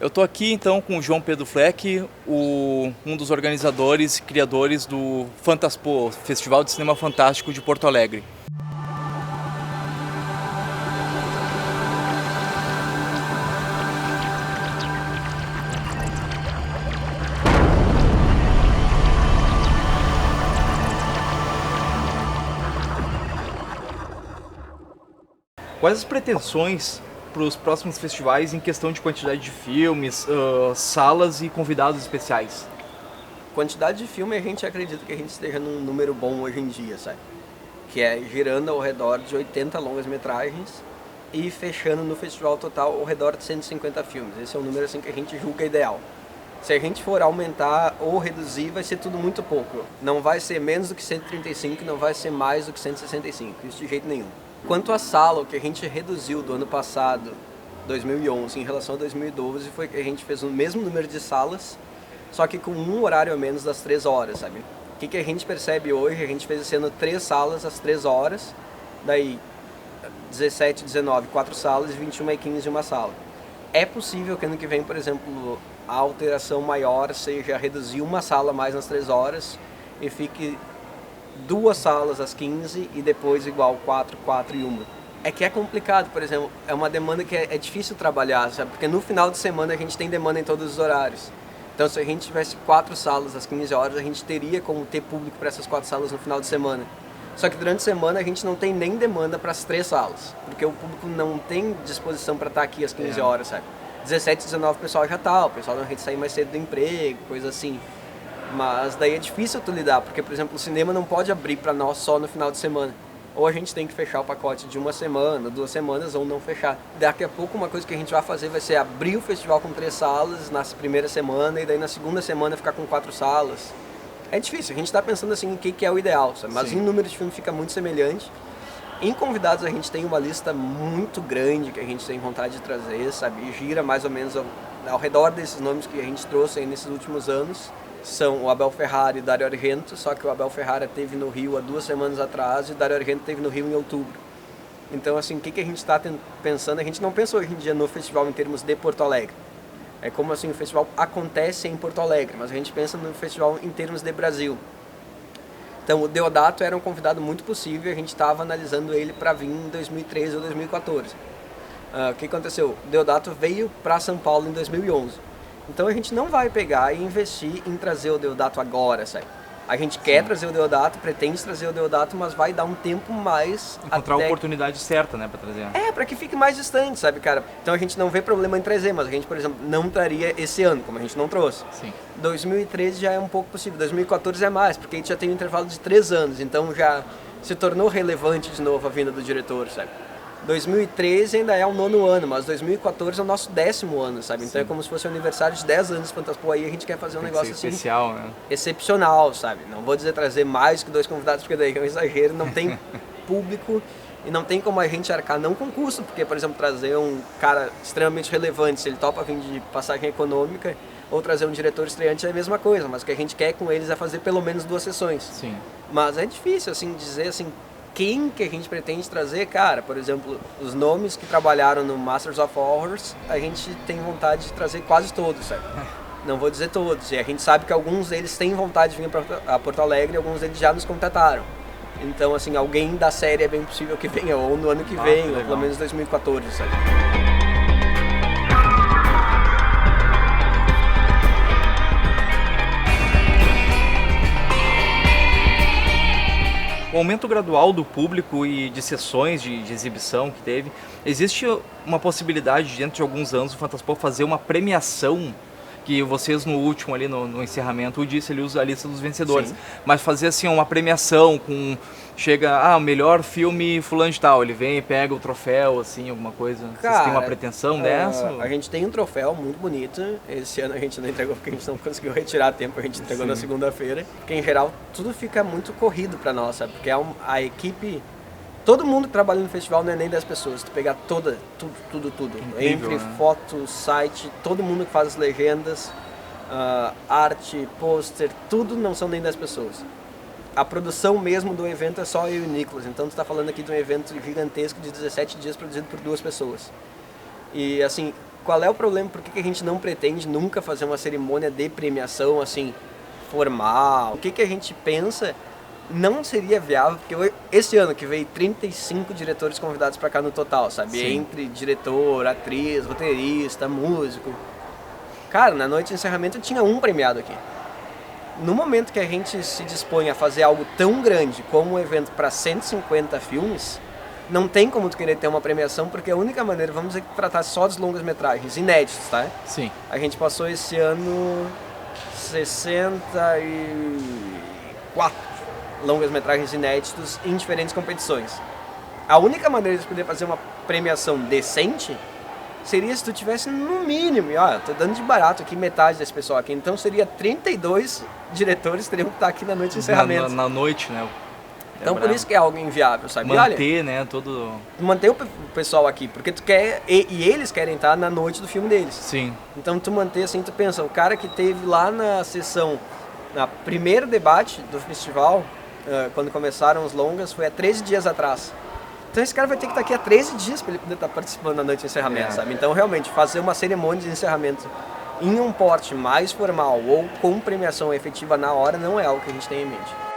Eu estou aqui então com o João Pedro Fleck, um dos organizadores e criadores do Fantaspo, Festival de Cinema Fantástico de Porto Alegre. Quais as pretensões para os próximos festivais em questão de quantidade de filmes, salas e convidados especiais? Quantidade de filme, a gente acredita que a gente esteja num número bom hoje em dia, sabe? Que é girando ao redor de 80 longas-metragens e fechando no festival total ao redor de 150 filmes. Esse é o número assim, que a gente julga ideal. Se a gente for aumentar ou reduzir, vai ser tudo muito pouco. Não vai ser menos do que 135, não vai ser mais do que 165, isso de jeito nenhum. Quanto à sala, o que a gente reduziu do ano passado, 2011, em relação a 2012, foi que a gente fez o mesmo número de salas, só que com um horário a menos das 3 horas, sabe? O que a gente percebe hoje? A gente fez esse ano 3 salas às 3 horas, daí 17, 19, 4 salas, 21 e 15 uma sala. É possível que ano que vem, por exemplo, a alteração maior seja reduzir uma sala mais nas 3 horas e fique 2 salas às 15 e depois igual 4, 4 e 1. É que é complicado, por exemplo, é uma demanda que é difícil trabalhar, sabe? Porque no final de semana a gente tem demanda em todos os horários. Então se a gente tivesse 4 salas às 15 horas, a gente teria como ter público para essas 4 salas no final de semana. Só que durante a semana a gente não tem nem demanda para as 3 salas, porque o público não tem disposição para estar aqui às 15 horas, sabe? 17, 19 o pessoal já tá, o pessoal não gente sair mais cedo do emprego, coisa assim. Mas daí é difícil tu lidar, porque, por exemplo, o cinema não pode abrir para nós só no final de semana. Ou a gente tem que fechar o pacote de 1 semana, 2 semanas, ou não fechar. Daqui a pouco uma coisa que a gente vai fazer vai ser abrir o festival com 3 salas na primeira semana, e daí na segunda semana ficar com 4 salas. É difícil, a gente está pensando assim, o que é o ideal, sabe? Mas em número de filmes fica muito semelhante. Em convidados a gente tem uma lista muito grande que a gente tem vontade de trazer, sabe? E gira mais ou menos ao redor desses nomes que a gente trouxe aí nesses últimos anos. São o Abel Ferrara e o Dario Argento, só que o Abel Ferrara esteve no Rio há 2 semanas atrás e o Dario Argento esteve no Rio em outubro. Então, assim, o que a gente está pensando? A gente não pensa hoje em dia no festival em termos de Porto Alegre. É como assim, o festival acontece em Porto Alegre, mas a gente pensa no festival em termos de Brasil. Então, o Deodato era um convidado muito possível e a gente estava analisando ele para vir em 2013 ou 2014. O que aconteceu? O Deodato veio para São Paulo em 2011. Então a gente não vai pegar e investir em trazer o Deodato agora, sabe? A gente quer trazer o Deodato, pretende trazer o Deodato, mas vai dar um tempo mais... Encontrar a oportunidade certa, né, pra trazer. Pra que fique mais distante, sabe, cara? Então a gente não vê problema em trazer, mas a gente, por exemplo, não traria esse ano, como a gente não trouxe. Sim. 2013 já é um pouco possível, 2014 é mais, porque a gente já tem um intervalo de 3 anos, então já se tornou relevante de novo a vinda do diretor, sabe? 2013 ainda é o 9º ano, mas 2014 é o nosso 10º ano, sabe? Então é como se fosse o aniversário de 10 anos de Fantaspo, aí a gente quer fazer um negócio assim... especial, né? Excepcional, sabe? Não vou dizer trazer mais que 2 convidados, porque daí é um exagero, não tem público e não tem como a gente arcar, não com custo, porque, por exemplo, trazer um cara extremamente relevante, se ele topa vir de passagem econômica, ou trazer um diretor estreante é a mesma coisa, mas o que a gente quer com eles é fazer pelo menos 2 sessões. Sim. Mas é difícil, assim, dizer, assim, quem que a gente pretende trazer, cara. Por exemplo, os nomes que trabalharam no Masters of Horrors, a gente tem vontade de trazer quase todos, sabe? Não vou dizer todos, e a gente sabe que alguns deles têm vontade de vir a Porto Alegre e alguns deles já nos contataram. Então, assim, alguém da série é bem possível que venha, ou no ano que vem, ou pelo menos 2014, sabe? O aumento gradual do público e de sessões de exibição que teve, existe uma possibilidade, dentro de alguns anos, o Fantaspo fazer uma premiação, que vocês no último ali, no encerramento, o disse, ele usa a lista dos vencedores, sim, mas fazer assim uma premiação com... Chega, o melhor filme fulano de tal, ele vem e pega o troféu, assim, alguma coisa. Cara, vocês têm uma pretensão dessa? A gente tem um troféu muito bonito, esse ano a gente não entregou porque a gente não conseguiu retirar a tempo, a gente entregou na segunda-feira, porque em geral tudo fica muito corrido pra nós, sabe? Porque a equipe, todo mundo que trabalha no festival não é nem 10 pessoas, se tu pegar tudo, incrível, entre né? Foto, site, todo mundo que faz as legendas, arte, pôster, tudo não são nem 10 pessoas. A produção mesmo do evento é só eu e o Nicolas, então tu está falando aqui de um evento gigantesco de 17 dias produzido por 2 pessoas. E assim, qual é o problema? Por que a gente não pretende nunca fazer uma cerimônia de premiação, assim, formal? O que a gente pensa não seria viável, porque esse ano que veio 35 diretores convidados para cá no total, sabe? Sim. Entre diretor, atriz, roteirista, músico. Cara, na noite de encerramento tinha um premiado aqui. No momento que a gente se dispõe a fazer algo tão grande como um evento para 150 filmes, não tem como tu querer ter uma premiação, porque a única maneira, vamos dizer, que tratar só dos longas-metragens inéditos, tá? Sim. A gente passou esse ano 64 longas-metragens inéditos em diferentes competições. A única maneira de poder fazer uma premiação decente seria se tu tivesse no mínimo, e ó, tô dando de barato aqui metade desse pessoal aqui, então seria 32 diretores teriam que estar aqui na noite de encerramento. Na noite, né? Então por isso que é algo inviável, sabe? Manter, Olha, né, todo... manter o pessoal aqui, porque tu quer, e eles querem estar na noite do filme deles. Sim. Então tu manter assim, tu pensa, o cara que teve lá na sessão, na primeiro debate do festival, quando começaram os longas, foi há 13 dias atrás. Então esse cara vai ter que estar aqui há 13 dias para ele poder estar participando da noite de encerramento, sabe? Então realmente fazer uma cerimônia de encerramento em um porte mais formal ou com premiação efetiva na hora não é algo que a gente tem em mente.